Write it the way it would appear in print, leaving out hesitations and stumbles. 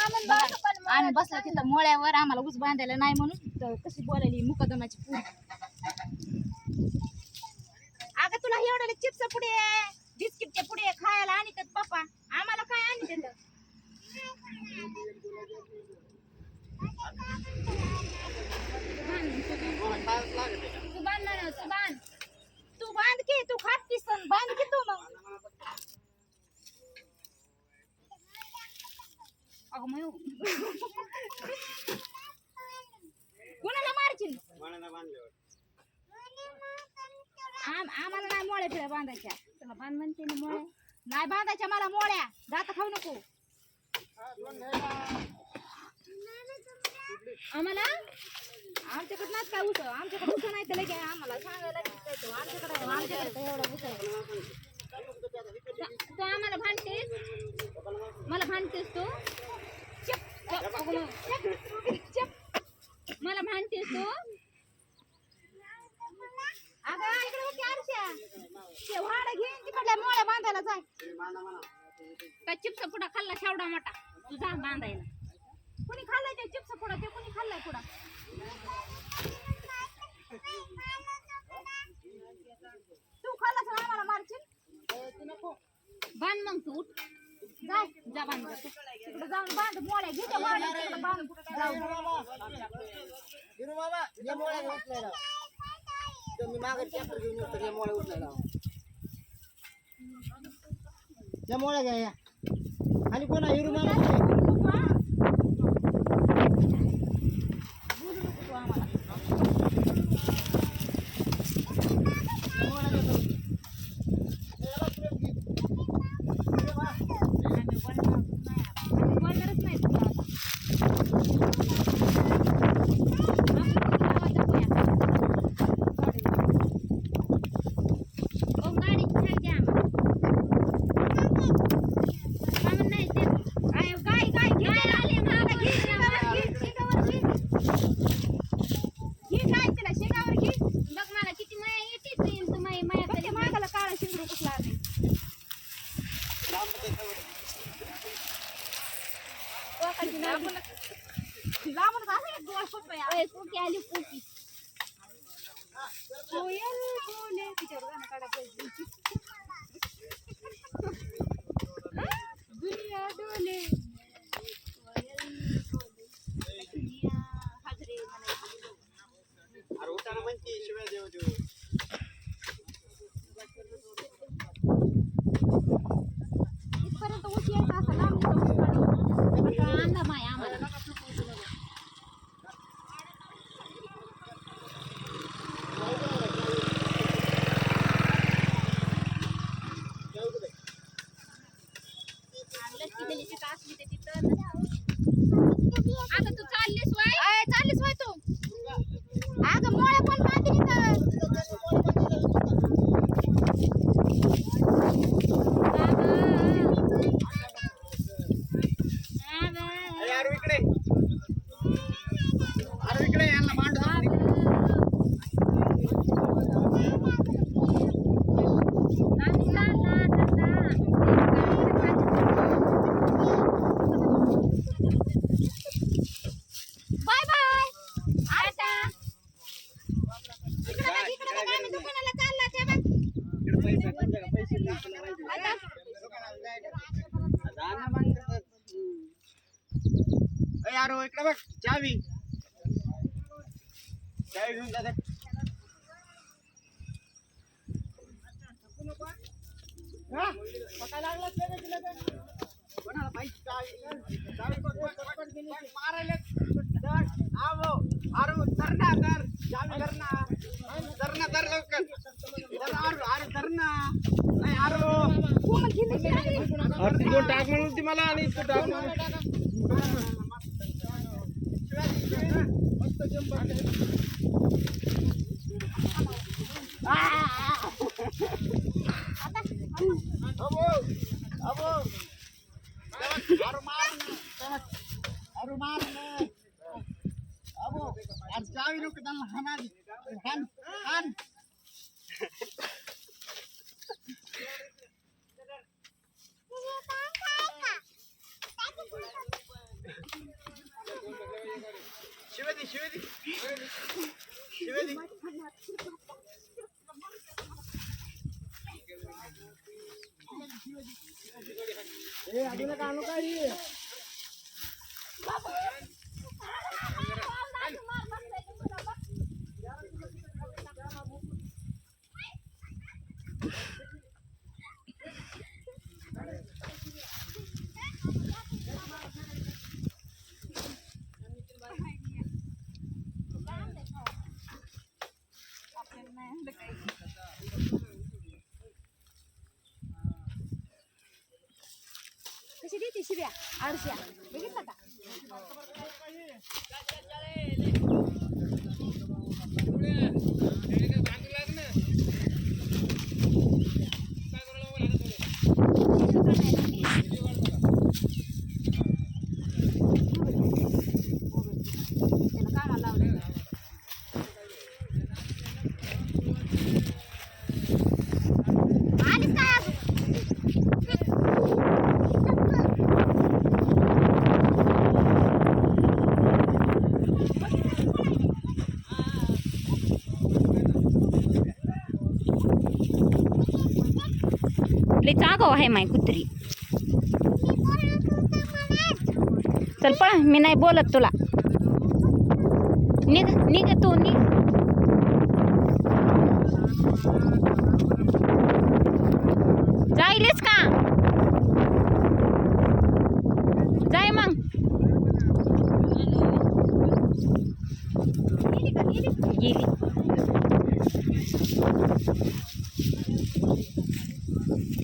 आम्ही बसलो तिथं मोळ्यावर आम्हाला ऊस बांधायला नाही म्हणून कशी बोलायली मुकदमाची पूर. अगं तुला एवढे चिप्स पुढे बिस्किटचे पुढे खायला आणि पप्पा आम्हाला काय आणि देत तू बांध की तू खातीस बांध की तू मग. कोणाला मारशील आम्हाला नाही मोळ्या फिळ्या बांधायच्या. तुला बांध म्हणते ना मोळ्या नाही बांधायच्या मला मोळ्या दात खाऊ नको आम्हाला. आमच्याकडे नाही काय उस आमच्याकडे उस नाही तर लगे आम्हाला सांगायला आमच्याकडे एवढं उस आहे. तू आम्हाला भांडतेस मला भांडतेस तू मला भांडतेस तू. अगं इकडे होती आरशा ते वाड घेऊन तिकडल्या मोळ्या बांधायला जाय. त्या चिप्स पुडा खाल्ला शेवडा मोठा तू जा बांधायला. कुणी खाल्लाय ते चिप्स पुडा ते कुणी खाल्लाय पुडा. तू खाल्लास आम्हाला मारशील बांध मग तू उठ जाय जा बांध तिकडे जाऊन बांध मोळ्या घे त्या वाड्या बांध मी मागे ट्रॅक्टर घेऊन येतो या मोळ्या उचलायला. या मोळ्या घ्या या खाली कोणा हिरू मामा दुनिया डोले शिवाय देव देऊ इथपर्यंत उशी यायचा असा लांब आणला माय आम्हाला. आता तू चाललीस वय तू अगं मोळ्या पण बांधली इकडे यांना मांड यारो इकडे बघ चावी घेऊन जाते. कोणाला पाहिजे चावी मारायला आरो धरणा धर चावी धरणा धरणा धर लवकर आरो धरणा नाही आरो दोन टाक म्हणून होती मला आणि तू टाक चावी लोक त्यांना हान शिवे दे. शिवे दे. ए अजून एक आणू का ही? कशी देते शिव्या आळश्या बघितलं का त्याला कामाला लावलं आलीच काय लई चागाव आहे माय कुत्री चल पळ मी नाही बोलत तुला निघ निघ तू निघ जाईलच का